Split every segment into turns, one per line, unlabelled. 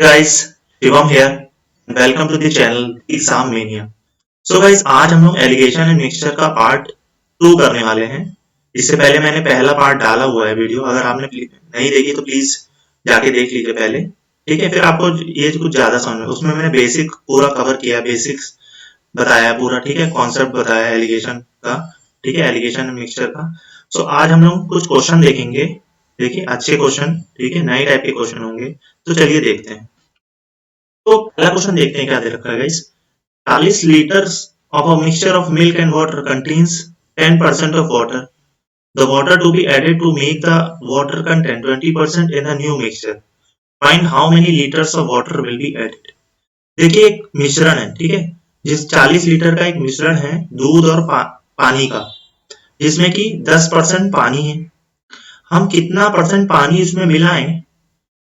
Guys, Shivam here. Welcome to the channel exam mania. So guys, आज हम लोग alligation and mixture का part 2 करने वाले हैं। इससे पहले मैंने पहला पार्ट डाला हुआ है वीडियो, अगर आपने नहीं देखी तो प्लीज जाके देख लीजिए पहले। ठीक है, फिर आपको ये कुछ ज्यादा समझ में, उसमें मैंने बेसिक पूरा कवर किया, बेसिक्स बताया पूरा। ठीक है, कॉन्सेप्ट बताया एलिगेशन का। ठीक है, एलिगेशन एंड मिक्सचर का। सो आज हम लोग कुछ क्वेश्चन देखेंगे। देखिए, अच्छे क्वेश्चन, ठीक है, नए टाइप के क्वेश्चन होंगे। तो चलिए देखते हैं। तो पहला क्वेश्चन देखते हैं क्या दे रखा है guys. 40 liters of a mixture of milk and water contains 10% of water. The water to be added to make the water content 20% in the new mixture. Find how many liters of water will be added. देखिए, एक मिश्रण है, ठीक है, जिस 40 litre का एक मिश्रण है दूध और पानी का, जिसमें कि 10% पानी है। हम कितना परसेंट पानी उसमें मिलाएं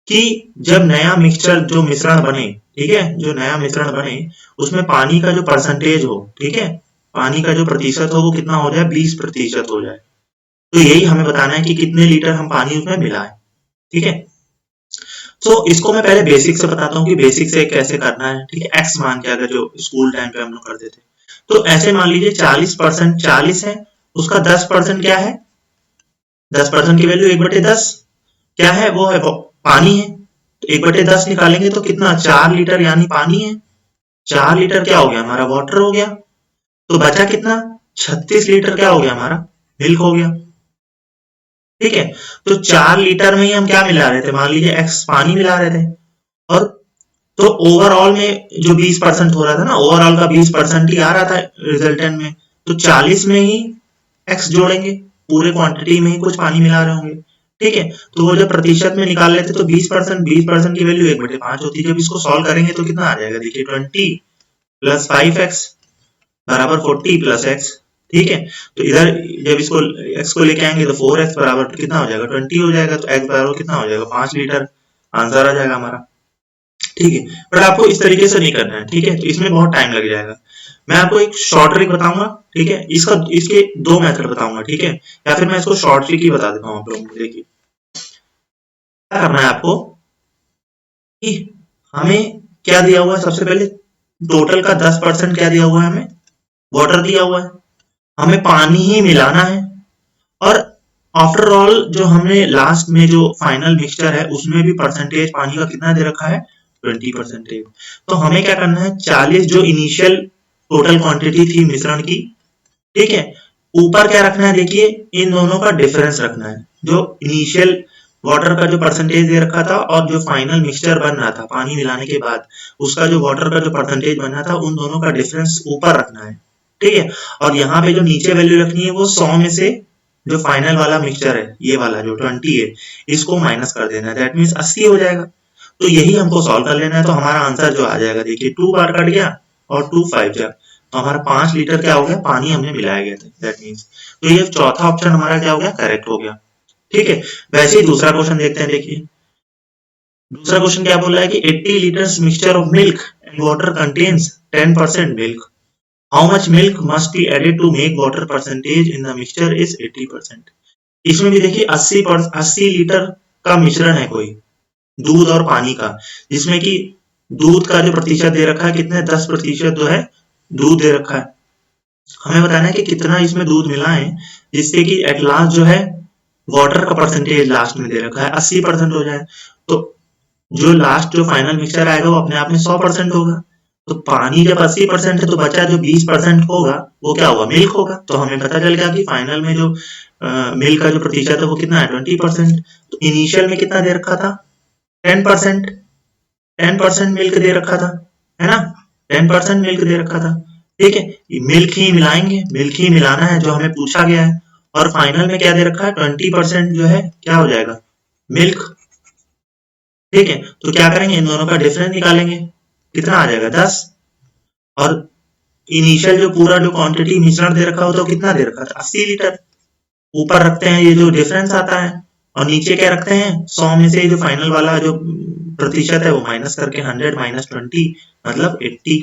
कि जब नया मिक्सचर जो मिश्रण बने, ठीक है, जो नया मिश्रण बने उसमें पानी का जो परसेंटेज हो, ठीक है, पानी का जो प्रतिशत हो वो कितना हो जाए, 20% हो जाए। तो यही हमें बताना है कि कितने लीटर हम पानी उसमें मिलाएं। ठीक है, तो इसको मैं पहले बेसिक से बताता हूँ कि बेसिक से कैसे करना है। ठीक है, एक्स मान के, अगर जो स्कूल टाइम पे हम लोग करते थे, तो ऐसे मान लीजिए 40%, 40 है, उसका 10% क्या है, 10% की वैल्यू 1/10 क्या है, वो है पानी है। तो 1/10 निकालेंगे तो कितना, 4 लीटर यानी पानी है। 4 लीटर क्या हो गया हमारा, वाटर हो गया। तो बचा कितना, 36 लीटर क्या हो गया हमारा, मिल्क हो गया। ठीक है, तो 4 लीटर में ही हम क्या मिला रहे थे, मान लीजिए एक्स पानी मिला रहे थे। और तो ओवरऑल में जो 20% हो रहा था ना, ओवरऑल का 20% ही आ रहा था रिजल्टेंट में। तो 40 में ही एक्स जोड़ेंगे, पूरे क्वांटिटी में ही कुछ पानी मिला रहे होंगे। ठीक है, तो वो जब प्रतिशत में निकाल लेते तो 20% की वैल्यू 1/5 होती है। जब इसको सॉल्व करेंगे तो कितना आ जाएगा, देखिए 20 प्लस 5x बराबर 40 प्लस x। ठीक है, तो इधर जब इसको x को लेके आएंगे तो 4x बराबर कितना हो जाएगा, 20 हो जाएगा। तो x बराबर कितना हो जाएगा, 5 लीटर। आंसर आ जाएगा हमारा। ठीक है, पर आपको इस तरीके से नहीं करना है। ठीक है, तो इसमें बहुत टाइम लग जाएगा। मैं आपको एक शॉर्ट ट्रिक बताऊंगा। ठीक है, इसके दो मेथड बताऊंगा। ठीक है, या फिर मैं इसको शॉर्ट ट्रिक ही बता देता हूँ आप लोगों को। देखिए, क्या करना है आपको कि हमें क्या दिया हुआ है, सबसे पहले टोटल का 10% क्या दिया हुआ है, हमें वाटर दिया हुआ है। हमें पानी ही मिलाना है। और आफ्टर ऑल जो हमने लास्ट में जो फाइनल मिक्सचर है उसमें भी परसेंटेज पानी का कितना दे रखा है, 20%। तो हमें क्या करना है, 40 जो इनिशियल टोटल क्वांटिटी थी मिश्रण की, ठीक है, ऊपर क्या रखना है, देखिए इन दोनों का डिफरेंस रखना है। जो इनिशियल वाटर का जो परसेंटेज दे रखा था और जो फाइनल मिक्सचर बन रहा था पानी मिलाने के बाद, उसका जो वाटर का जो परसेंटेज बना था, उन दोनों का डिफरेंस ऊपर रखना है। ठीक है, और यहाँ पे जो नीचे वैल्यू रखनी है वो 100 में से जो फाइनल वाला मिक्सचर है, ये वाला जो 20 है, इसको माइनस कर देना है। दैट मीन्स 80 हो जाएगा। तो यही हमको सॉल्व कर लेना है। तो हमारा आंसर जो आ जाएगा, देखिए 2 बार कट गया और 2 5 जा, तो हमारा 5 लीटर क्या हो गया, पानी हमने मिलाया गया था। दैट मीन्स तो ये चौथा ऑप्शन हमारा क्या हो गया, करेक्ट हो गया। ठीक है, वैसे ही दूसरा क्वेश्चन देखते हैं। देखिए, दूसरा क्वेश्चन क्या बोल रहा है कि 80 litres mixture of milk and water contains 10% milk. How much milk must be added to make water percentage in the mixture is 80%। इसमें भी देखिए 80 लीटर का मिश्रण है कोई, दूध और पानी का, जिसमें कि दूध का जो प्रतिशत दे रखा है कितने, 10% जो है दूध दे रखा है। हमें बताना है कि कितना इसमें दूध मिला है जिससे कि एट लास्ट जो है वाटर का परसेंटेज लास्ट में दे रखा है 80% हो जाए। तो जो लास्ट जो फाइनल मिक्सचर आएगा वो अपने आप में 100% होगा। तो पानी जब 80% है तो बचा जो 20% होगा वो क्या होगा, मिल्क होगा। तो हमें पता चल गया कि फाइनल में जो मिल्क का जो प्रतिशत है वो कितना है, 20%। तो इनिशियल में कितना दे रखा था, 10%। 10% मिल्क दे रखा था, है ना, 10% मिल्क दे रखा था। ठीक है, मिल्क ही मिलाएंगे, मिल्क ही मिलाना है जो हमें पूछा गया है। और फाइनल में क्या दे रखा है, 20% जो है क्या हो जाएगा, मिल्क। ठीक है, तो क्या करेंगे, इन दोनों का डिफरेंस निकालेंगे, कितना आ जाएगा, 10। और इनिशियल जो पूरा जो क्वांटिटी मिश्रण दे रखा हो तो कितना दे रखा था, 80 लीटर। ऊपर रखते हैं ये जो डिफरेंस आता है, और नीचे क्या रखते हैं, 100 में से जो फाइनल वाला जो प्रतिशत है वो माइनस करके 100 माइनस 20 मतलब 80।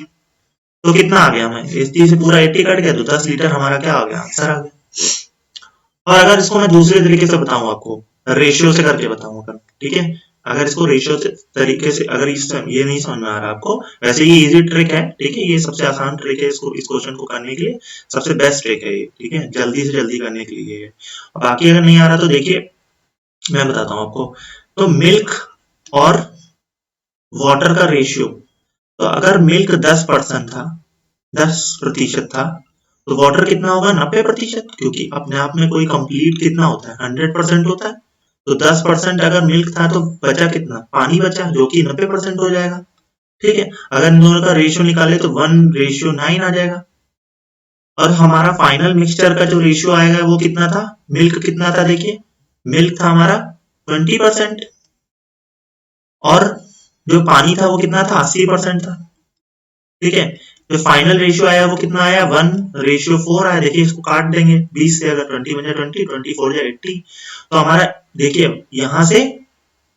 तो कितना आ गया, हमें 80 से पूरा 80 कट गया तो 10 लीटर हमारा क्या आ गया, आंसर आ गया। और अगर इसको मैं दूसरे तरीके से बताऊं आपको, रेशियो से करके बताऊं अगर, ठीक है, अगर इसको रेशियो तरीके से अगर ये नहीं समझ में आ रहा आपको, वैसे ये इजी ट्रिक है, ठीक है, ये सबसे आसान ट्रिक है, इसको इस क्वेश्चन को करने के लिए सबसे बेस्ट ट्रिक है ये, ठीक है, जल्दी से जल्दी करने के लिए है। बाकी अगर नहीं आ रहा तो देखिए मैं बताता हूँ आपको। तो मिल्क और वाटर का रेशियो, तो अगर मिल्क 10% था, 10% था, तो वाटर कितना होगा 90%, क्योंकि अपने आप में कोई कंप्लीट कितना होता है 100% होता है। तो 10% अगर मिल्क था तो बचा कितना, पानी बचा, जो कि 90% हो जाएगा, ठीक है। अगर इन दोनों का रेशियो निकाले तो 1:9 आ जाएगा। और हमारा फाइनल मिक्सचर का जो रेशियो आएगा वो कितना था, मिल्क कितना था, देखिए मिल्क था हमारा 20% और जो पानी था वो कितना था 80% था, ठीक है। जो फाइनल रेशियो आया वो कितना आया 1:4 आया। देखिए इसको काट देंगे 20 से, अगर 20 बन जाए 20, 24 जाए 80, तो हमारा देखिए यहां से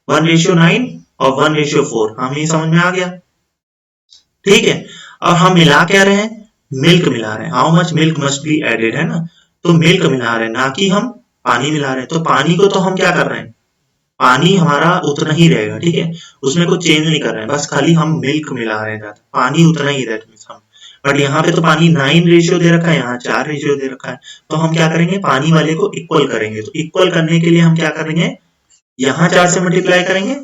1:9 और 1:4 हमें समझ में आ गया, ठीक है। अब हम मिला क्या रहे हैं, मिल्क मिला रहे हैं, how much milk must be added, है ना। तो मिल्क मिला रहे हैं, ना कि हम पानी मिला रहे हैं। तो पानी को तो हम क्या कर रहे हैं, पानी हमारा उतना ही रहेगा, ठीक है, उसमें कुछ चेंज नहीं कर रहे हैं, बस खाली हम मिल्क मिला रहे हैं, पानी उतना ही रहेगा हम। बट यहाँ पे तो पानी 9 रेशियो दे रखा है, यहाँ 4 रेशियो दे रखा है, तो हम क्या करेंगे, पानी वाले को इक्वल करेंगे। तो इक्वल करने के लिए हम क्या करेंगे, यहाँ 4 से मल्टीप्लाई करेंगे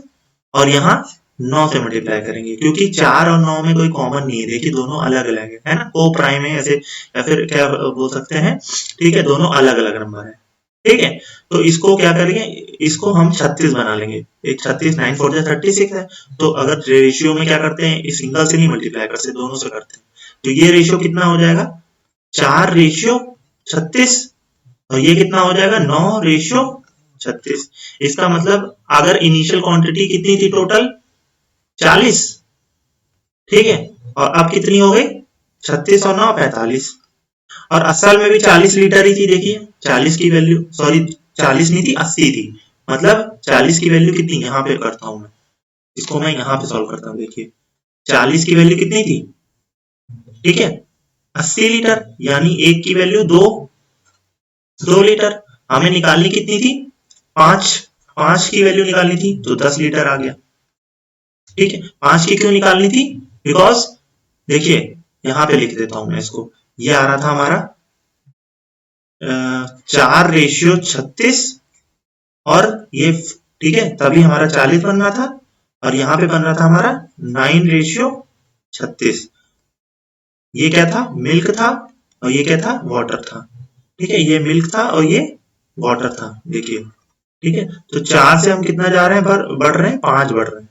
और यहाँ 9 से मल्टीप्लाई करेंगे, क्योंकि 4 और 9 में कोई कॉमन नहीं है, देखिए दोनों अलग अलग है ना, को प्राइम है ऐसे, या फिर क्या बोल सकते हैं, ठीक है, दोनों अलग अलग नंबर है, ठीक है। तो इसको क्या करेंगे, इसको हम 36 बना लेंगे, एक 36, 9 4 36 है। तो अगर रेशियो में क्या करते हैं, इस सिंगल से नहीं मल्टीप्लाई करते, दोनों से करते हैं, तो ये रेशियो कितना हो जाएगा 4:36, और ये कितना हो जाएगा 9:36। इसका मतलब अगर इनिशियल क्वांटिटी कितनी थी टोटल 40, ठीक है, और अब कितनी हो गई 36 और 9 45, और असल में भी 40 लीटर ही थी। देखिए 40 की वैल्यू, सॉरी 40 नहीं थी 80 थी, मतलब 40 की वैल्यू कितनी, यहाँ पे करता हूं मैं, इसको मैं यहाँ पे सॉल्व करता हूँ। देखिए 40 की वैल्यू कितनी थी, ठीक है 80 लीटर, यानी एक की वैल्यू 2 लीटर। हमें निकालनी कितनी थी 5, 5 की वैल्यू निकालनी थी, तो 10 लीटर आ गया, ठीक है। 5 की क्यों निकालनी थी, बिकॉज देखिए यहाँ पे लिख देता हूं मैं इसको, ये आ रहा था हमारा 4:36, और ये ठीक है, तभी हमारा 40 बन रहा था, और यहाँ पे बन रहा था हमारा 9:36। ये क्या था, मिल्क था, और ये क्या था, वाटर था, ठीक है, ये मिल्क था और ये वाटर था, देखिए, ठीक है। तो 4 से हम कितना जा रहे हैं, बढ़ रहे हैं 5 बढ़ रहे हैं,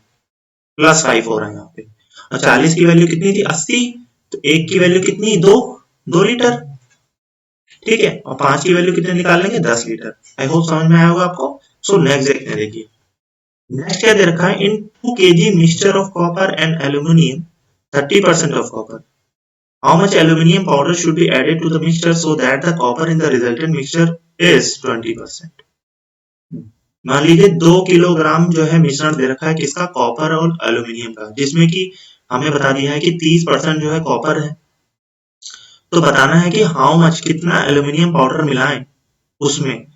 +5 हो रहा है यहाँ पे। और 40 की वैल्यू कितनी थी 80, तो एक की वैल्यू कितनी 2 लीटर, ठीक है, और 5 की वैल्यू कितने निकाल लेंगे 10 लीटर। आई होप समझ में आया होगा आपको। सो नेक्स्ट देखते हैं, देखिए नेक्स्ट क्या दे रखा है, इन 2 kg mixture of copper and aluminium 30% of copper, how much aluminum powder should be added to the mixture so that the copper in the resultant mixture is 20%। मान लीजिए 2 किलोग्राम जो है मिश्रण दे रखा है किसका, कॉपर और एल्यूमिनियम का, जिसमें कि हमें बता दिया है कि 30% जो है कॉपर है। तो बताना है कि हाउ मच, कितना एल्यूमिनियम पाउडर मिलाएं उसमें,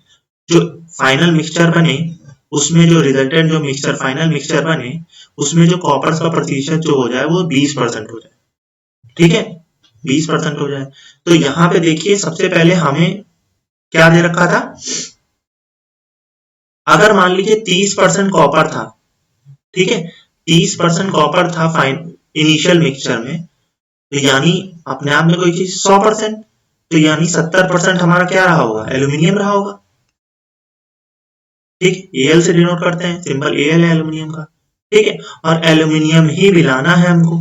जो फाइनल मिक्सचर बने उसमें, जो रिजल्टेंट जो मिक्सचर फाइनल मिक्सचर बने उसमें जो कॉपर का प्रतिशत जो हो जाए वो 20% हो जाए, ठीक है, 20% हो जाए। तो यहाँ पे देखिए सबसे पहले हमें क्या दे रखा था, अगर मान लीजिए 30% कॉपर था, ठीक है, 30% कॉपर था फाइन इनिशियल मिक्सचर में, तो यानी अपने आप में कोई चीज 100%, तो यानी 70% हमारा क्या रहा होगा, एल्यूमिनियम रहा होगा, ठीक, Al से डिनोट करते हैं, सिंबल Al है एल्यूमिनियम का, ठीक है, और एल्यूमिनियम ही मिलाना है हमको।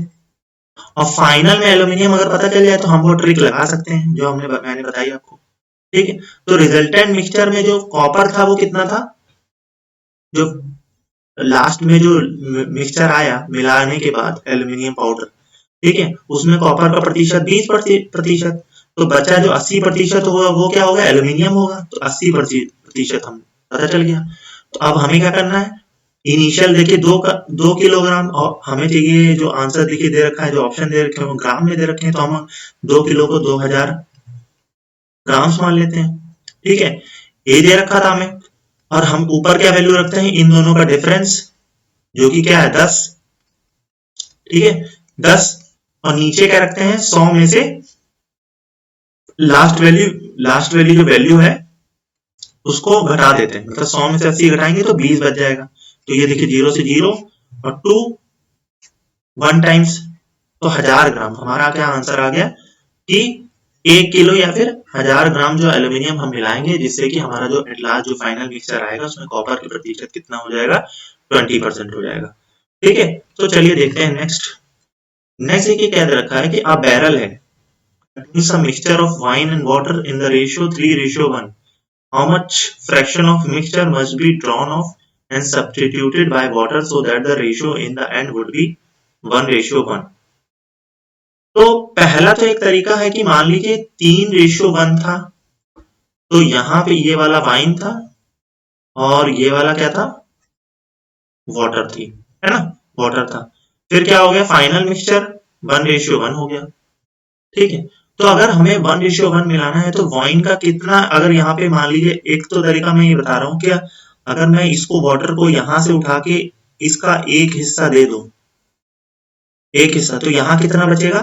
और फाइनल में एल्यूमिनियम अगर पता चल जाए तो हम वो ट्रिक लगा सकते हैं जो मैंने बताई आपको, ठीक है। तो रिजल्टेंट मिक्सचर में जो कॉपर था वो कितना था, जो लास्ट में जो मिक्सचर आया मिलाने के बाद एल्यूमिनियम पाउडर, ठीक है, उसमें कॉपर का प्रतिशत 20%, तो बचा जो 80% होगा वो क्या होगा, एल्यूमिनियम होगा, तो 80% हम पता चल गया। तो अब हमें क्या करना है, इनिशियल देखिए 2 किलोग्राम, और हमें चाहिए जो आंसर देखिए दे रखा है, जो ऑप्शन दे रखे हैं वो ग्राम में दे रखे हैं, तो हम 2 किलो को 2000 ग्राम्स मान लेते हैं, ठीक है, ये दे रखा था हमें। और हम ऊपर क्या वैल्यू रखते हैं, इन दोनों का डिफरेंस, जो कि क्या है 10, ठीक है 10, और नीचे क्या रखते हैं 100 में से लास्ट वैल्यू जो वैल्यू है उसको घटा देते हैं, मतलब 100 में से 80 घटाएंगे तो 20 बच जाएगा। तो ये देखिए 0 से 0 और 2 1 टाइम्स, तो 1000 ग्राम हमारा क्या आंसर आ गया कि 1 किलो या फिर 1000 ग्राम जो एल्यूमिनियम हम मिलाएंगे, जिससे कि हमारा जो एट लास्ट जो फाइनल मिक्सचर आएगा उसमें कॉपर की प्रतिशत कितना हो जाएगा, 20% हो जाएगा। ठीक है, तो चलिए देखते हैं नेक्स्ट। नेक्स्ट देखिए क्या दे रखा है कि a बैरल है contains a mixture of wine and water in the ratio 3:1. How much fraction of mixture must be drawn off and substituted by water so that the ratio in the end would be 1:1? तो पहला तो एक तरीका है कि मान लीजिए 3:1 था, तो यहाँ पे ये वाला वाइन था और ये वाला क्या था, वाटर थी, है ना, वाटर था। फिर क्या हो गया, फाइनल मिक्सचर 1:1 हो गया। ठीक है, तो अगर हमें 1:1 मिलाना है तो वाइन का कितना, अगर यहाँ पे मान लीजिए एक तो तरीका मैं ये बता रहा हूँ कि अगर मैं इसको वाटर को यहाँ से उठा के इसका एक हिस्सा दे दूं, एक हिस्सा, तो यहाँ कितना बचेगा,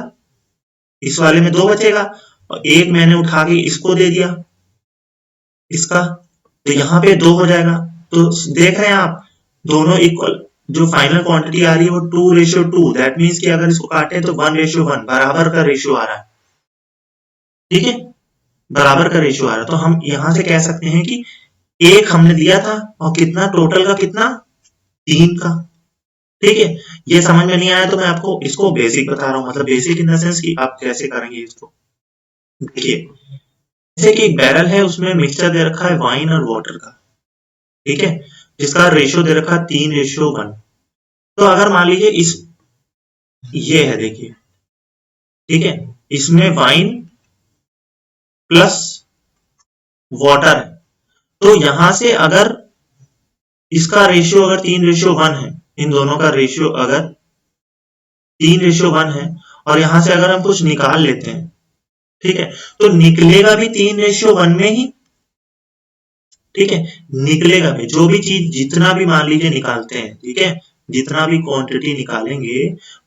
इस वाले में 2 बचेगा, और एक मैंने उठा के इसको दे दिया इसका, तो यहाँ पे 2 हो जाएगा। तो देख रहे हैं आप दोनों इक्वल, जो फाइनल क्वांटिटी आ रही है वो 2:2, दैट मीन्स कि अगर इसको काटे तो 1:1 बराबर का रेशियो आ रहा है। ठीक है, बराबर का रेशियो आ रहा है, तो हम यहां से कह सकते हैं कि एक हमने दिया था और कितना टोटल का कितना, 3 का। ठीक है, ये समझ में नहीं आया तो मैं आपको इसको बेसिक बता रहा हूँ, मतलब बेसिक इन द सेंस कि आप कैसे करेंगे इसको। देखिए जैसे कि एक बैरल है, उसमें मिक्सचर दे रखा है वाइन और वाटर का, ठीक है, जिसका रेशियो दे रखा है 3:1। तो अगर मान लीजिए इस, ये है देखिए, ठीक है, इसमें वाइन प्लस वाटर है, तो यहां से अगर इसका रेशियो अगर 3:1 है, इन दोनों का रेशियो अगर 3:1 है, और यहां से अगर हम कुछ निकाल लेते हैं, ठीक है, तो निकलेगा भी 3:1 में ही। ठीक है, निकलेगा भी, जो भी चीज जितना भी मान लीजिए निकालते हैं, ठीक है, जितना भी क्वांटिटी निकालेंगे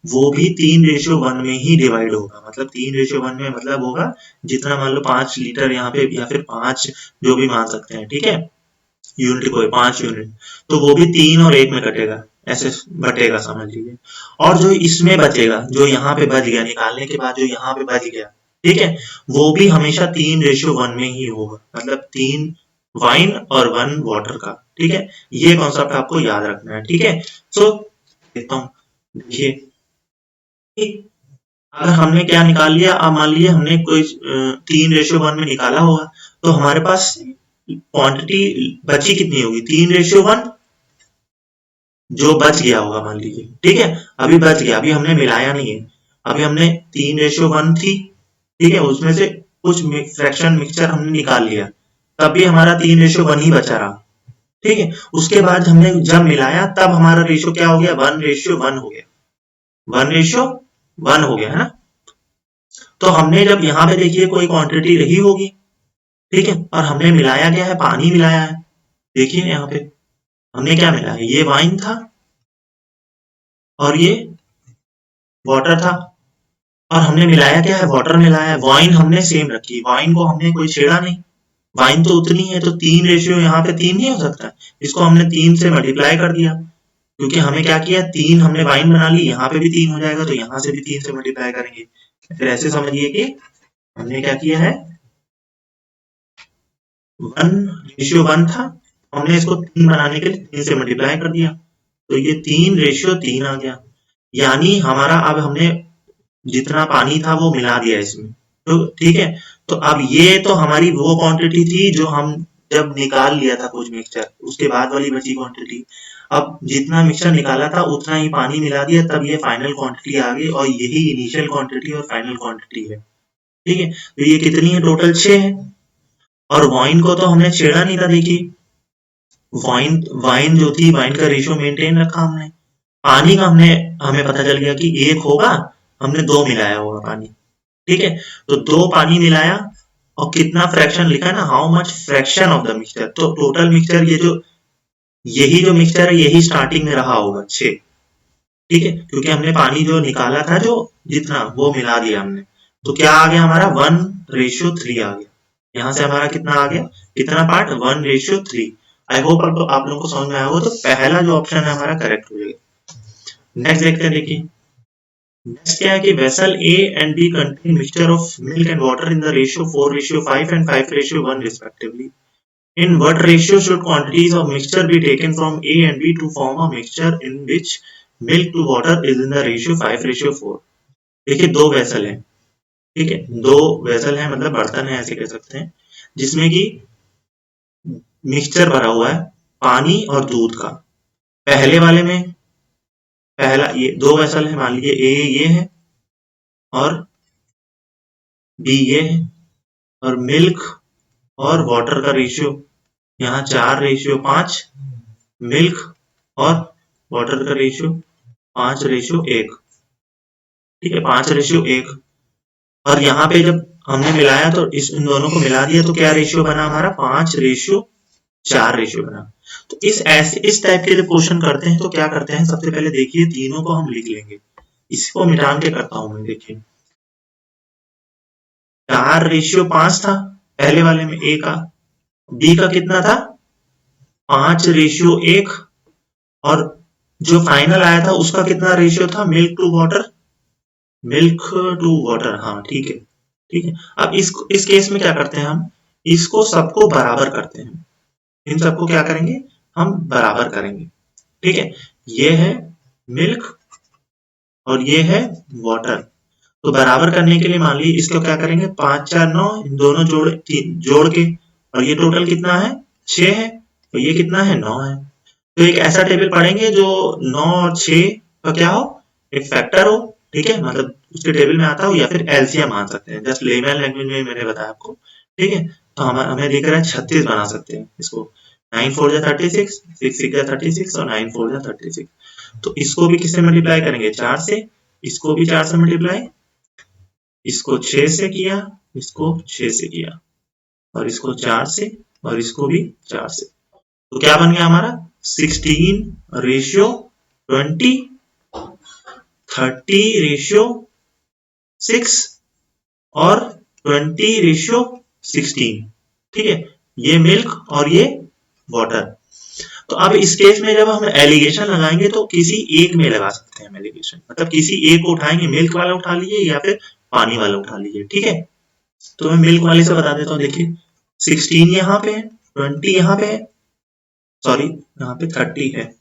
वो भी 3:1 में ही डिवाइड होगा, मतलब 3:1 में मतलब होगा जितना, मान लो 5 लीटर यहाँ पे या फिर 5 जो भी मान सकते हैं, ठीक है, यूनिट को 5 यूनिट, तो वो भी 3 और 1 में कटेगा, ऐसे बटेगा समझ लीजिए। और जो इसमें बचेगा, जो यहाँ पे बच गया निकालने के बाद, जो यहाँ पे बच गया, ठीक है, वो भी हमेशा 3:1 में ही होगा, मतलब 3 वाइन और 1 वाटर का। ठीक है, ये कॉन्सेप्ट आपको याद रखना है। ठीक है, सो देखता हूँ, देखिए अगर हमने क्या निकाल लिया, अब मान लीजिए हमने कोई 3:1 में निकाला होगा, तो हमारे पास क्वांटिटी बची कितनी होगी, 3:1 जो बच गया होगा मान लीजिए। ठीक है, अभी बच गया, अभी हमने मिलाया नहीं है, अभी हमने 3:1 थी, ठीक है, उसमें से कुछ फ्रैक्शन मिक्सचर हमने निकाल लिया, तब भी हमारा 3:1 ही बचा रहा। ठीक है, उसके बाद हमने जब मिलाया तब हमारा रेशियो क्या हो गया, 1:1 हो गया, 1:1 हो गया, है ना। तो हमने जब यहाँ पे देखिए कोई क्वांटिटी रही होगी, ठीक है, और हमने मिलाया क्या है, पानी मिलाया है। देखिए यहाँ पे हमने क्या मिलाया, ये वाइन था और ये वाटर था, और हमने मिलाया क्या है, वाटर मिलाया है। वाइन हमने सेम रखी, वाइन को हमने कोई छेड़ा नहीं, वाइन तो उतनी है, तो 3 रेशियो यहाँ पे 3 नहीं हो सकता है, इसको हमने 3 से मल्टीप्लाई कर दिया, क्योंकि हमें क्या किया, 3 हमने वाइन बना ली, यहाँ पे भी 3 हो जाएगा, तो यहाँ से भी 3 से मल्टीप्लाई करेंगे। फिर ऐसे समझिए कि हमने क्या किया है, 1:1 था, हमने इसको 3 बनाने के लिए 3 से मल्टीप्लाई कर दिया, तो ये 3:3 आ गया। यानी हमारा अब हमने जितना पानी था वो मिला दिया इसमें, तो ठीक है, तो अब ये तो हमारी वो क्वांटिटी थी जो हम जब निकाल लिया था कुछ मिक्सचर, उसके बाद वाली बची क्वांटिटी। अब जितना मिक्सचर निकाला था उतना ही पानी मिला दिया, तब ये फाइनल क्वांटिटी आ गई, और यही इनिशियल क्वांटिटी और फाइनल क्वांटिटी है। ठीक है, तो ये कितनी है, टोटल 6 है। और वाइन को तो हमने छेड़ा नहीं था, देखिए वाइन वाइन जो थी, वाइन का रेशियो मेंटेन रखा हमने। पानी का हमें पता चल गया कि 1 होगा, हमने 2 मिलाया होगा पानी। ठीक है, तो 2 पानी मिलाया, और कितना फ्रैक्शन लिखा है ना, how much fraction of the mixture, तो टोटल मिक्सचर ये जो यही जो मिक्सचर है यही स्टार्टिंग में रहा होगा 6, ठीक है, क्योंकि हमने पानी जो निकाला था जो जितना वो मिला दिया हमने, तो क्या आ गया हमारा 1:3 आ गया। यहाँ से हमारा कितना आ गया, कितना पार्ट 1:3। आई होप आप लोगों को समझ में आया होगा, तो पहला जो ऑप्शन है हमारा करेक्ट हो जाएगा। नेक्स्ट देखते हैं, देखिए नेक्स्ट क्या है कि vessel A and B contain mixture of milk and water in the ratio 4:5 and 5:1 respectively. In what ratio should quantities of mixture be taken from A and B to form a mixture in which milk to water is in the ratio 5:4? देखिए दो vessel है, ठीक है, दो vessel है मतलब बर्तन है ऐसे कह सकते हैं, जिसमें कि मिक्सचर भरा हुआ है पानी और दूध का। पहले वाले में पहला ये दो वेसल है, मान लीजिए ए ये है और बी ये है, और मिल्क और वाटर का रेशियो यहाँ 4:5, मिल्क और वाटर का रेशियो 5:1, ठीक है, 5:1। और यहाँ पे जब हमने मिलाया तो इन दोनों को मिला दिया तो क्या रेशियो बना हमारा 5:4 रेशियो बना। तो इस टाइप के जब क्वेश्चन करते हैं तो क्या करते हैं, सबसे पहले देखिए तीनों को हम लिख लेंगे, इसको मिटा के करता हूं मैं। देखिए 4:5 था पहले वाले में ए का, बी का कितना था 5:1, और जो फाइनल आया था उसका कितना रेशियो था मिल्क टू वाटर, हाँ ठीक है, ठीक है। अब इस केस में क्या करते हैं हम, इसको सबको बराबर करते हैं, इन सबको क्या करेंगे हम बराबर करेंगे, ठीक है। ये है मिल्क और ये है वाटर, तो बराबर करने के लिए मान लीजिए इसको क्या करेंगे 5 4 9, इन दोनों जोड़ के, और ये टोटल कितना है 6 है, तो ये कितना है 9 है। तो एक ऐसा टेबल पढ़ेंगे जो 9 और 6 का क्या हो, एक फैक्टर हो, ठीक है, मतलब उसके टेबल में आता हो, या फिर एलसीएम मान सकते हैं, जस्ट लेमन लैंग्वेज में मैंने बताया आपको, ठीक है। तो हमें दिख रहा है 36 बना सकते हैं इसको, 9 4 जा 36, 6 6 जा 36 और 9 4 जा 36। तो इसको भी किससे मल्टीप्लाई करेंगे 4 से, इसको भी 4 से मल्टीप्लाई, इसको 6 से किया, इसको 6 से किया, और इसको 4 से, और इसको भी 4 से। तो क्या बन गया हमारा 16:20, 30:6 और 20:16, ठीक है, ये मिल्क और ये वाटर। तो अब इस केस में जब हम एलिगेशन लगाएंगे तो किसी एक में लगा सकते हैं एलिगेशन, मतलब किसी एक को उठाएंगे, मिल्क वाला उठा लीजिए या फिर पानी वाला उठा लीजिए, ठीक है। तो मैं मिल्क वाले से बता देता हूँ, देखिए 16 यहाँ पे है, 20 यहाँ पे है, सॉरी यहाँ पे 30 है,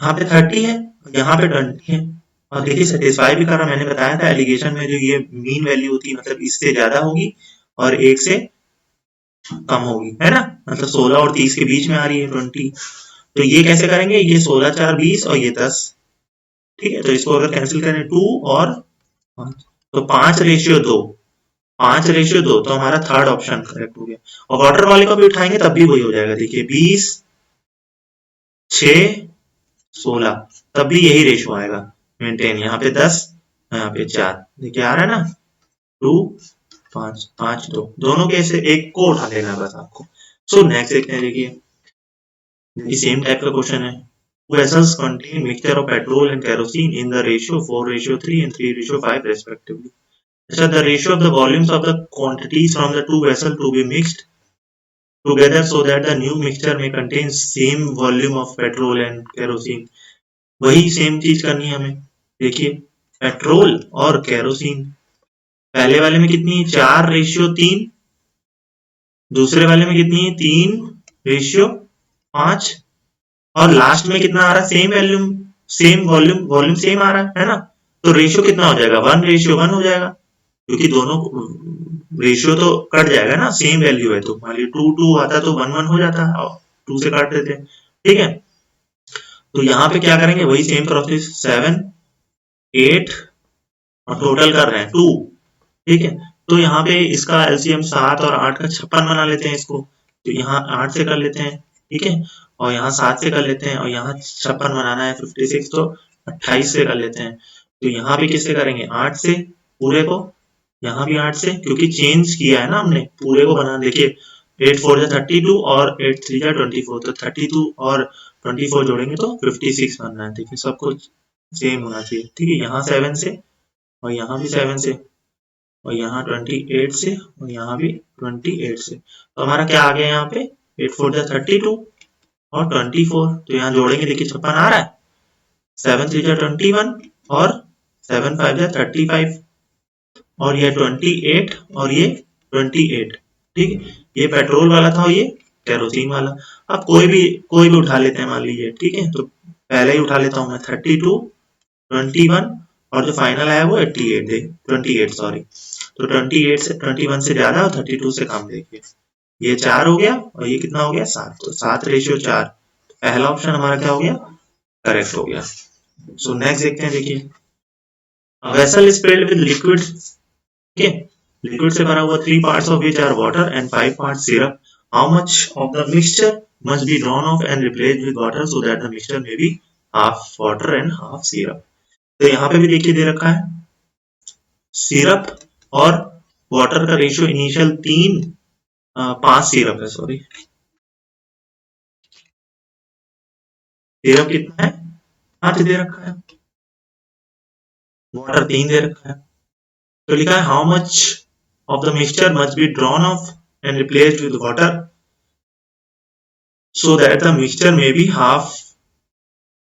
यहाँ पे 30 है, यहाँ पे 20 है। और देखिए सेटिस्फाई भी कर रहा, मैंने बताया था एलिगेशन में जो ये मीन वैल्यू होती है मतलब इससे ज्यादा होगी और एक से कम होगी, है ना, मतलब 16 और 30 के बीच में आ रही है 20। तो ये कैसे करेंगे, ये 16 4 20 और ये 10, ठीक है। तो इसको अगर कैंसिल करें 2 और 5, तो 5:2, 5:2, तो हमारा थर्ड ऑप्शन करेक्ट हो गया। और वाटर वाले को भी उठाएंगे तब भी वही हो जाएगा, देखिए 20 6 16, तब भी यही रेशियो आएगा मेंटेन, यहाँ पे 10 यहाँ पे 4, देखिए आ रहा है ना 2 5 5 2, दोनों के से एक को उठा लेना है बस आपको। सो नेक्स्ट देखते हैं, देखिए सेम टाइप का क्वेश्चन है, vessels contain mixture of petrol and kerosene in the ratio 4:3 and 3:5 respectively. अच्छा, the ratio of the volumes of the quantities from the two vessels to be mixed together so that the new mixture may contain same volume of petrol and kerosene. वही same चीज करनी है हमें, देखिए petrol और kerosene, पहले वाले में कितनी है 4:3, दूसरे वाले में कितनी है 3:5, और लास्ट में कितना आ रहा है सेम वॉल्यूम सेम आ रहा है ना, तो रेशियो कितना हो जाएगा 1:1 हो जाएगा, क्योंकि दोनों रेशियो तो कट जाएगा ना, सेम वैल्यू है, तो मान लीजिए 2 2 आता तो 1 1 हो जाता, 2 से काट देते, ठीक है। तो यहाँ पे क्या करेंगे वही सेम प्रोसेस, 7 8 और टोटल कर रहे हैं 2, ठीक है। तो यहाँ पे इसका एलसीएम 7 और 8 का 56 बना लेते हैं इसको, तो यहाँ 8 से कर लेते हैं, ठीक है, और यहाँ 7 से कर लेते हैं, और यहाँ 56 बनाना है 56, तो 28 से कर लेते हैं। तो यहाँ भी किससे करेंगे 8 से पूरे को, यहाँ भी 8 से, क्योंकि चेंज किया है ना हमने पूरे को बना, देखिए 8 4 जा 32 और 8 3 जा 24, तो 32 और 24 जोड़ेंगे तो 56 बनना है। देखिए सब कुछ सेम होना चाहिए, ठीक है। यहाँ 7 से और यहाँ भी 7 से और यहाँ 28 से और यहाँ भी 28 से, तो हमारा क्या आ गया यहाँ पे 8 4 जा 32 और 24, तो यहाँ जोड़ेंगे, देखिए 56 आ रहा है, 7 3 जा 21 और 7 5 जा 35 और ये 28 और ये 28, ठीक है। ये पेट्रोल वाला था और ये केरोसिन वाला। अब कोई भी उठा लेते हैं मान लीजिए, ठीक है। तो पहले ही उठा लेता हूँ मैं 32 21 और जो फाइनल आया वो 28 सॉरी, तो 28 से 21 से ज्यादा और 32 से कम। देखिए ये 4 हो गया और ये कितना हो गया 7, तो 7:4। पहला ऑप्शन हमारा क्या हो गया, करेक्ट हो गया। सो नेक्स्ट देखते हैं, देखिए vessel is filled with liquid, ठीक है। लिक्विड से भरा हुआ 3 parts of which are water and 5 parts syrup. How much of the mixture must be drawn off and replaced with water so that the mixture may be half water and half syrup. तो यहाँ पे भी देखिए दे रखा है syrup और water का ratio initial 5 syrup है, सॉरी सिरप कितना है 5 दे रखा है, वाटर 3 दे रखा है। तो लिखा है how much of the mixture must be drawn of and replaced with water so that the mixture may be half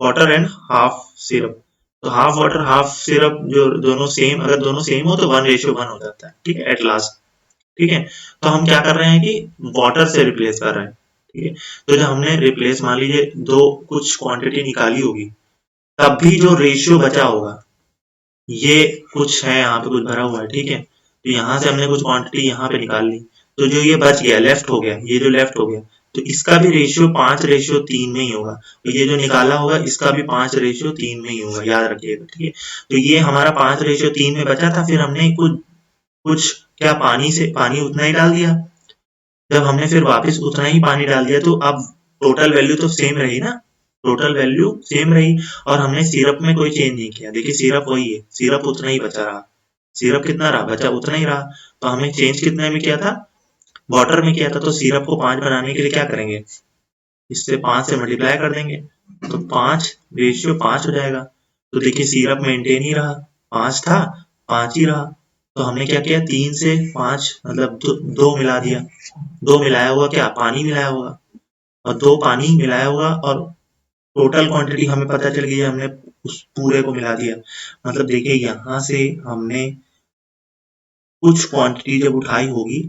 water and half syrup. तो हाफ वाटर हाफ सिरप जो दोनों सेम, अगर दोनों सेम हो तो 1:1 हो जाता है, ठीक है, एट लास्ट, ठीक है। तो हम क्या कर रहे हैं कि वाटर से रिप्लेस कर रहे हैं, ठीक है। तो जब हमने रिप्लेस मान लीजिए दो कुछ क्वांटिटी निकाली होगी, तब भी जो रेशियो बचा होगा, ये कुछ है यहाँ पे कुछ भरा हुआ है, ठीक है। तो यहाँ से हमने कुछ क्वांटिटी यहाँ पे निकाल ली, तो जो ये बच गया लेफ्ट हो गया, ये जो लेफ्ट हो गया, तो इसका भी रेशियो 5:3 में ही होगा। तो ये जो निकाला होगा इसका भी 5:3 में ही होगा, याद रखिएगा, ठीक है। तो ये हमारा 5:3 में बचा था, फिर हमने कुछ कुछ क्या पानी उतना ही डाल दिया। जब हमने फिर वापस उतना ही पानी डाल दिया, तो अब टोटल वैल्यू तो सेम रही ना, टोटल वैल्यू सेम रही और हमने सिरप में कोई चेंज नहीं किया। देखिए सिरप वही है, सिरप उतना ही बचा रहा, सिरप कितना रहा, बचा उतना ही रहा। तो हमने चेंज कितने में किया था, वाटर में किया था। तो सिरप को 5 बनाने के लिए क्या करेंगे, इससे 5 से मल्टीप्लाई कर देंगे, तो 5:5 हो जाएगा। तो देखिए सिरप मेंटेन ही रहा, 5 था 5 ही रहा। तो हमने क्या किया, 3 से 5 मतलब 2 मिला दिया, 2 मिलाया हुआ क्या, पानी मिलाया हुआ, और 2 पानी मिलाया हुआ और टोटल क्वांटिटी हमें पता चल गई, हमने उस पूरे को मिला दिया। मतलब देखिए यहाँ से हमने कुछ क्वांटिटी जब उठाई होगी,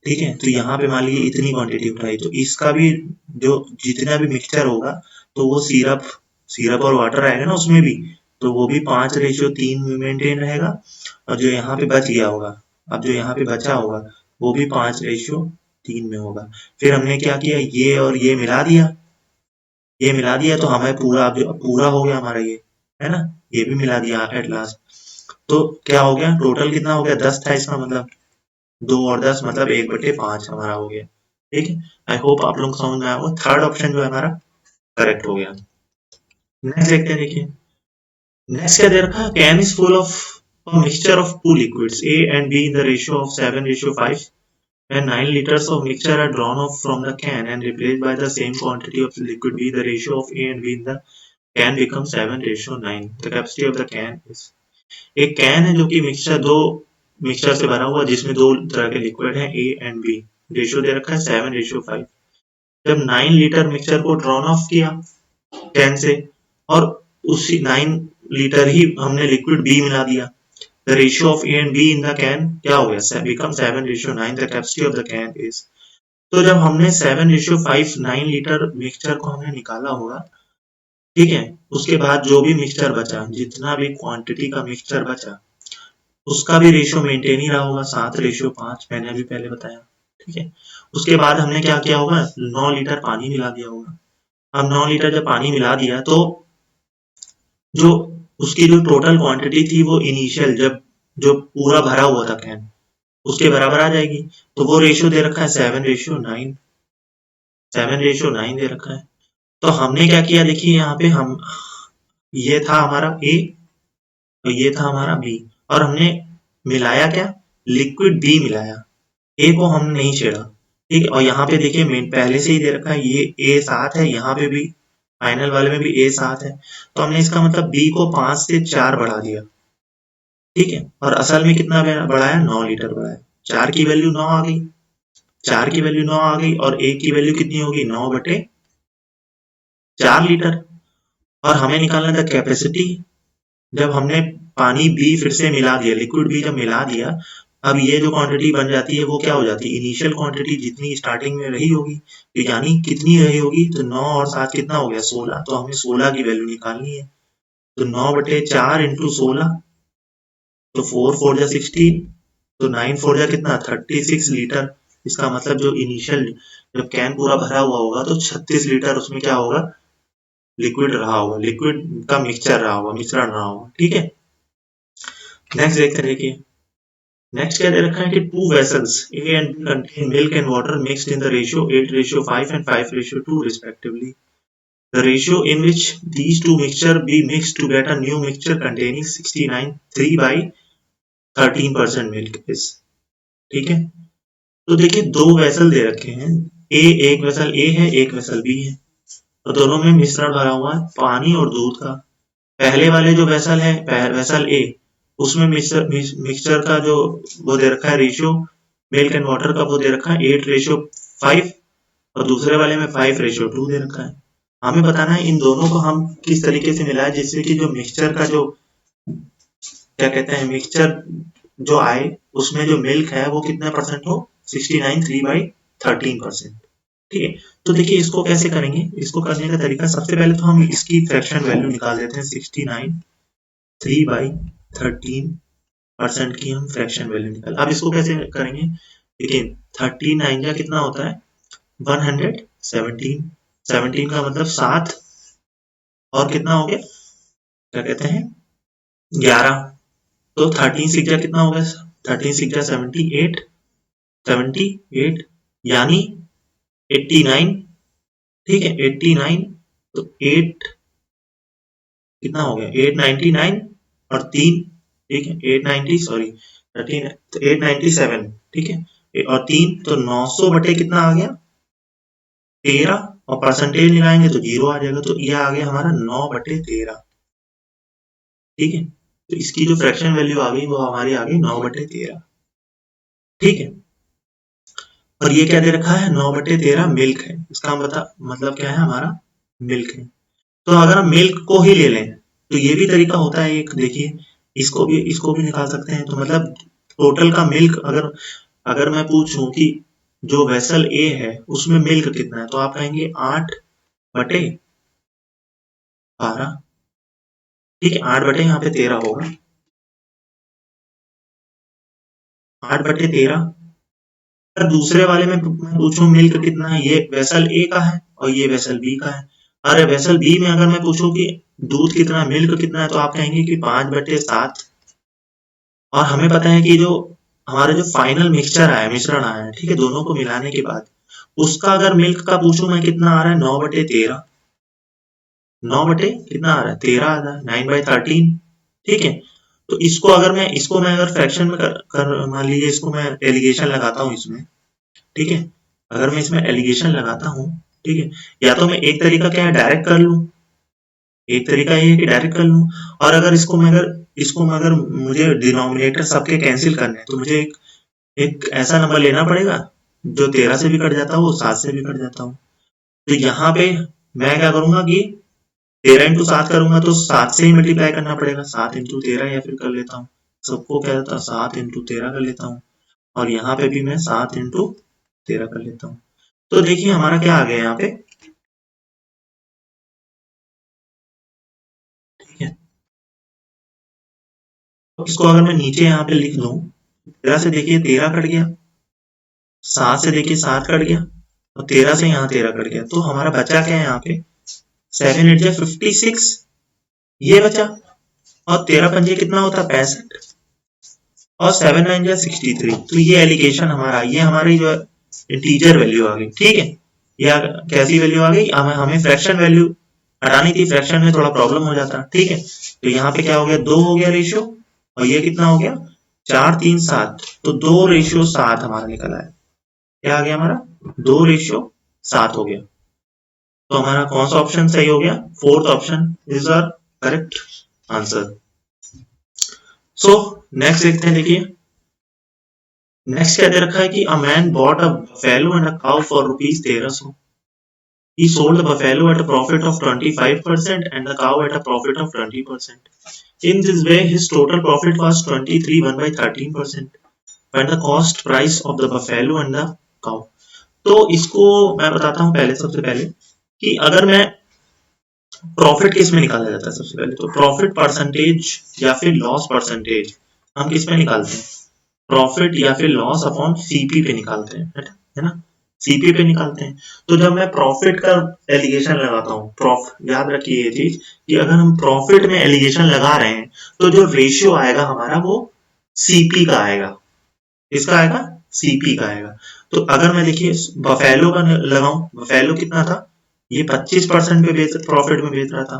ठीक है, तो यहाँ पे मान लीजिए इतनी क्वांटिटी उठाई, तो इसका भी जो जितना भी मिक्सचर होगा, तो वो सिरप और वाटर आएगा ना उसमें भी, तो वो भी 5:3 में मेंटेन रहेगा। और जो यहाँ पे बच गया होगा, अब जो यहाँ पे बचा होगा वो भी 5:3 में होगा। फिर हमने क्या किया, ये और ये मिला दिया, ये मिला दिया तो हमें पूरा पूरा हो गया हमारा, ये है ना, ये भी मिला दिया एट लास्ट। तो क्या हो गया, टोटल कितना हो गया, 10 था इसका मतलब, 2 और 10 मतलब 1/5 हमारा हो गया, ठीक है। आई होप आप लोग को समझ में आया होगा। थर्ड ऑप्शन जो है हमारा करेक्ट हो गया। नेक्स्ट देखते हैं, देखिए नेक्स्ट क्या दे रखा है, can is full of a mixture of two liquids A and B in the ratio of 7:5. When 9 liters of mixture are drawn off from the can and replaced by the same quantity of liquid B, the ratio of A and B in the can becomes 7:9. The capacity of the can is, एक can है जो कि दो mixture से भरा हुआ, जिसमें 2 तरह के लिक्विड हैं A एंड B, रेशियो दे रखा है 7:5। जब 9 लीटर मिक्सचर को ड्रॉन ऑफ किया कैन से और उसी 9 लीटर ही हमने लिक्विड B मिला दिया, the ratio of A and B in the can क्या हो गया, become 7:9. The capacity of the can is, तो जब हमने 7:5 9 लीटर मिक्सचर को हमने निकाला होगा, ठीक है, उसके बाद जो भी मिक्सचर बचा, जितना भी क्वांटिटी का मिक्सचर बचा, उसका भी रेशियो मेंटेन ही रहा होगा 7:5, मैंने अभी पहले बताया, ठीक है। उसके बाद हमने क्या किया होगा, 9 लीटर पानी मिला दिया होगा। अब 9 लीटर जब पानी मिला दिया, तो जो उसकी जो टोटल क्वांटिटी थी वो इनिशियल जब जो पूरा भरा हुआ था कैन, उसके बराबर आ जाएगी। तो वो रेशियो दे रखा है 7:9, 7:9 दे रखा है। तो हमने क्या किया, देखिए यहाँ पे हम, ये था हमारा A और ये था हमारा B, और हमने मिलाया क्या, लिक्विड B मिलाया, A को हमने नहीं छेड़ा, ठीक है। और यहाँ पे देखिए मेन पहले से ही दे रखा है, ये A7 है, यहाँ पे भी फाइनल वाले में भी A7 है, तो हमने इसका मतलब B को 5 से 4 बढ़ा दिया। ठीक है। और असल में कितना बढ़ाया, 9 लीटर बढ़ाया। 4 की वैल्यू 9 आ गई, 4 की वैल्यू 9 आ गई, और A की वैल्यू कितनी होगी, 9/4 लीटर। और हमें निकालना था कैपेसिटी। जब हमने पानी B फिर से मिला दिया, लिक्विड B जब मिला दिया, अब ये जो क्वांटिटी बन जाती है वो क्या हो जाती है, इनिशियल क्वांटिटी जितनी स्टार्टिंग में रही होगी, तो यानी कितनी रही होगी, तो 9 और 7 कितना हो गया, 16। तो हमें 16 की वैल्यू निकालनी है। तो 9/4 इंटू 16, तो 4×4 = 16, तो 9×4 कितना, 36 लीटर। इसका मतलब जो इनिशियल जब कैन पूरा भरा हुआ होगा तो 36 लीटर उसमें क्या होगा, लिक्विड रहा होगा, लिक्विड का मिक्सचर रहा होगा, मिश्रण रहा होगा। ठीक है। नेक्स्ट देखते हैं, देखिए नेक्स्ट क्या दे रखा है कि 2 vessels A and B contain milk and water mixed in the ratio 8:5 and 5:2 respectively. The ratio in which these two mixture be mixed to get a new mixture containing 69 3/13% milk is. ठीक है। तो देखिए दो vessel दे रखे हैं, एक vessel A है, एक वेसल B है, तो दोनों में मिश्रण भरा हुआ है पानी और दूध का। पहले वाले जो वेसल है, वेसल A, उसमें मिक्सचर का जो वो दे रखा है रेशियो, मिल्क एंड वाटर का वो दे रखा है 8:5, और दूसरे वाले में 5:2 दे रखा है। हमें बताना है इन दोनों को हम किस तरीके से मिलाए जिससे कि जो मिक्सचर का जो क्या कहते हैं, मिक्सचर जो आए उसमें जो मिल्क है वो कितना परसेंट हो, 69 3/13%। ठीक है। तो देखिए इसको कैसे करेंगे, इसको करने का तरीका, सबसे पहले तो हम इसकी फ्रैक्शन वैल्यू निकाल देते हैं, 69 3/13% की हम फ्रैक्शन वैल्यू निकाल। अब इसको कैसे करेंगे, देखिए 39 का कितना होता है, 117, 17 का मतलब 7, और कितना हो गया, क्या कहते हैं, 11। तो 13 6 कितना हो गया, 13 6 78, 78 यानी 89। ठीक है, 89, तो 8 कितना हो गया, 899, और 3, ठीक है 890, सॉरी 13, तो 897। ठीक है, और 3 तो 900 बटे कितना आ गया, 13, और परसेंटेज लगाएंगे तो 0 आ जाएगा, तो यह आ गया हमारा 9/13। ठीक है। तो इसकी जो फ्रैक्शन वैल्यू आ गई वो हमारी आ गई 9/13। ठीक है। और ये क्या दे रखा है, 9/13 मिल्क है, इसका मतलब क्या है, हमारा मिल्क है। तो अगर हम मिल्क को ही ले लें तो ये भी तरीका होता है एक, देखिए इसको भी निकाल सकते हैं। तो मतलब टोटल का मिल्क अगर अगर मैं पूछूं कि जो वेसल ए है उसमें मिल्क कितना है, तो आप कहेंगे 8/12। ठीक है, 8 यहाँ पे 13 होगा, 8/13। अगर दूसरे वाले में पूछूं मिल्क कितना है, ये वेसल ए का है और ये वेसल बी का है। अरे वेसल बी में अगर मैं पूछूं कि दूध कितना है, मिल्क कितना है, तो आप कहेंगे कि 5/7। और हमें पता है कि जो हमारा जो फाइनल मिक्सचर आया, मिश्रण आया है, ठीक है, दोनों को मिलाने के बाद उसका अगर मिल्क का पूछूं मैं कितना आ रहा है, 9/13। 9 बटे कितना आ रहा है, 13 आ रहा है, 9/13। ठीक है। तो इसको मैं अगर फ्रैक्शन में मान लीजिए इसको मैं एलिगेशन लगाता हूँ इसमें। ठीक है। अगर मैं इसमें एलिगेशन लगाता हूँ, ठीक है, या तो मैं एक तरीका क्या है, डायरेक्ट कर लूं, एक तरीका ये है कि डायरेक्ट कर लूं। और अगर इसको मैं अगर मुझे डिनोमिनेटर सबके कैंसिल करने हैं तो मुझे एक ऐसा नंबर लेना पड़ेगा जो 13 से भी कट जाता हो, 7 से भी कट जाता हो। तो यहाँ पे मैं क्या करूंगा कि 13 × 7 करूंगा तो 7 से ही मल्टीप्लाई करना पड़ेगा, 7 × 13, या फिर कर लेता हूँ सबको क्या होता है, 7 × 13 कर लेता हूँ, और यहाँ पे भी मैं 7 × 13 कर लेता हूँ। तो देखिए हमारा क्या आ गया यहाँ पे, ठीक है। तो इसको अगर मैं नीचे यहाँ पे लिख दूं, 13 से देखिए 13 कट गया, 7 से देखिए 7 कट गया, और 13 से यहाँ 13 कट गया, तो हमारा बचा क्या है यहाँ पे, 7 8 56 ये बचा, और 13 पंजे कितना होता है, 65, और 7 9 63। तो ये एलिगेशन हमारा, ये हमारी जो इंटीजर वैल्यू आ गई। ठीक है, या कैसी वैल्यू आ गई, हमें फ्रैक्शन वैल्यू हटानी थी, फ्रैक्शन में थोड़ा प्रॉब्लम हो जाता। ठीक है। तो यहाँ पे क्या हो गया, 2 हो गया रेशियो, और ये कितना हो गया, 4 3 7, तो 2:7 हमारा निकला है। क्या आ गया हमारा 2:7 हो गया। तो हमारा कौन सा ऑप्शन सही हो गया? Fourth option is our correct answer. So next देखते हैं, देखिए नेक्स्ट क्या दे रखा है कि a man bought a buffalo and a cow for rupees 1300। He sold the buffalo at a profit of 25% and the cow at a profit of 20%. In this way, his total profit was 23 1 by 13%. Find the cost price of the buffalo and the cow. तो इसको मैं बताता हूँ पहले, सबसे पहले कि अगर मैं प्रॉफिट किस में निकाला जाता है, सबसे पहले तो प्रॉफिट परसेंटेज या फिर लॉस परसेंटेज हम किस में निकालते हैं? प्रॉफिट या फिर लॉस अपॉन सीपी पे निकालते हैं, है ना? सीपी पे निकालते हैं। तो जब मैं प्रॉफिट का एलिगेशन लगाता हूँ, प्रॉफिट याद रखिए ये चीज कि अगर हम प्रॉफिट में एलिगेशन लगा रहे हैं तो जो रेशियो आएगा हमारा वो सीपी का आएगा। इसका आएगा सीपी का आएगा। तो अगर मैं देखिए बफेलो का लगाऊं, बफेलो कितना था? ये 25% पे बेच प्रॉफिट में बेच रहा था।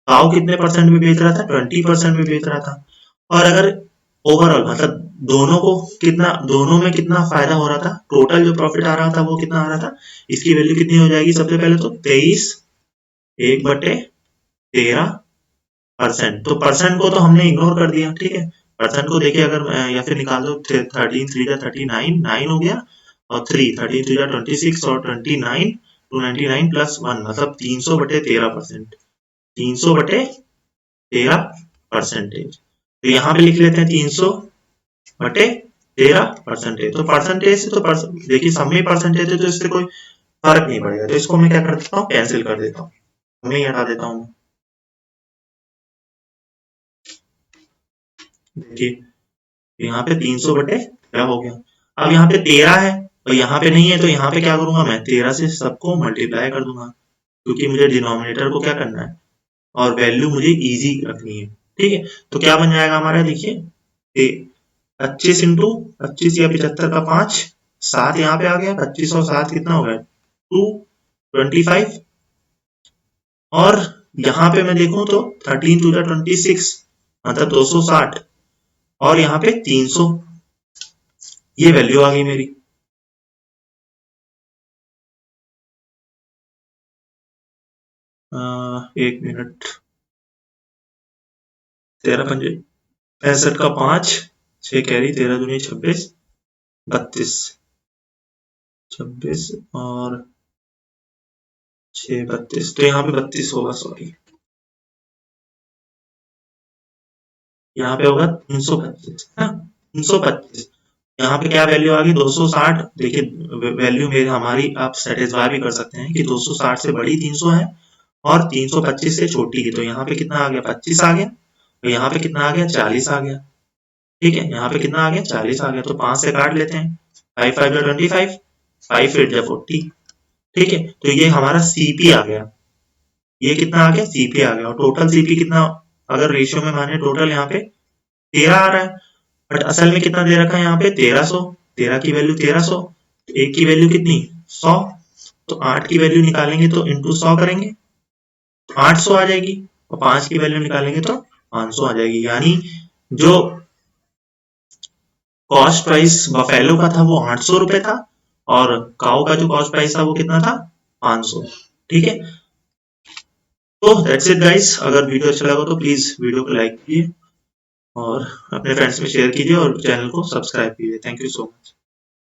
काऊ कितने परसेंट में बेच रहा था? 20% में बेच रहा था। और अगर ओवरऑल मतलब दोनों को कितना, दोनों में कितना फायदा हो रहा था, टोटल जो प्रॉफिट आ रहा था वो कितना आ रहा था, इसकी वैल्यू कितनी हो जाएगी? सबसे पहले तो 23 1/13%। तो परसेंट को तो हमने इग्नोर कर दिया, ठीक है। परसेंट को देखिए अगर या फिर निकाल दो, 13 3 39 9 हो गया, और 3 13 3 26 और 29 299 प्लस 1 मतलब 300/13%। 300/13%। तो यहाँ पे लिख लेते हैं 300/13%। तो परसेंटेज से तो देखिए सब में परसेंटेज है तो इससे कोई फर्क नहीं पड़ेगा। तो इसको मैं क्या कर देता हूँ? कैंसिल कर देता हूँ, हमें ही हटा देता हूँ। देखिए यहाँ पे 300/13 हो गया। अब यहाँ पे 13 है और यहाँ पे नहीं है, तो यहाँ पे क्या करूंगा मैं? 13 से सबको मल्टीप्लाई कर दूंगा, क्योंकि मुझे डिनोमिनेटर को क्या करना है और वैल्यू मुझे इजी रखनी है, ठीक है। तो क्या बन जाएगा हमारा? देखिए 25 इंटू 25 या 75 का 5, 7 यहाँ पे आ गया। 25 और 7 कितना हो गया? 225। और यहाँ पे मैं देखूं तो 13 टू 26 मतलब 260, और यहाँ पे 300, ये वैल्यू आ गई मेरी। एक मिनट, 13 पंजे 65 का 5, 6 कैरी, 13 दूनी 26, 32, 26 और 6 32, तो यहाँ पे 32 होगा, सॉरी यहाँ पे होगा 325 है, 325। यहाँ पे क्या वैल्यू आ गई? 260। देखिए वैल्यू मेरी हमारी आप सेटिस्फाई भी कर सकते हैं कि 260 से बड़ी 300 है और 325 से छोटी है। तो यहाँ पे कितना आ गया? 25 आ गया। तो यहाँ पे कितना आ गया? 40 आ गया, ठीक है। यहाँ पे कितना आ गया? 40 आ गया। तो 5 से काट लेते हैं, 5 5 25, 5 8 40, ठीक है। तो ये हमारा सीपी आ गया। ये कितना आ गया? सीपी आ गया। और टोटल सीपी कितना अगर रेशियो में माने, टोटल यहाँ पे 13 आ रहा है, बट असल में कितना दे रखा है यहाँ पे? 1300। 13 की वैल्यू 1300, एक की वैल्यू कितनी? 100। तो 8 की वैल्यू निकालेंगे तो इंटू 100 करेंगे तो 800 आ जाएगी, और 5 की वैल्यू निकालेंगे तो 500 आ जाएगी। यानी जो कॉस्ट प्राइस बफेलो का था वो 800 रुपए था, और काऊ का जो कॉस्ट प्राइस था वो कितना था? 500, ठीक है। तो दैट्स इट गाइस। अगर वीडियो अच्छा लगा तो प्लीज वीडियो को लाइक कीजिए और अपने फ्रेंड्स में शेयर कीजिए और चैनल को सब्सक्राइब कीजिए। Thank you so much.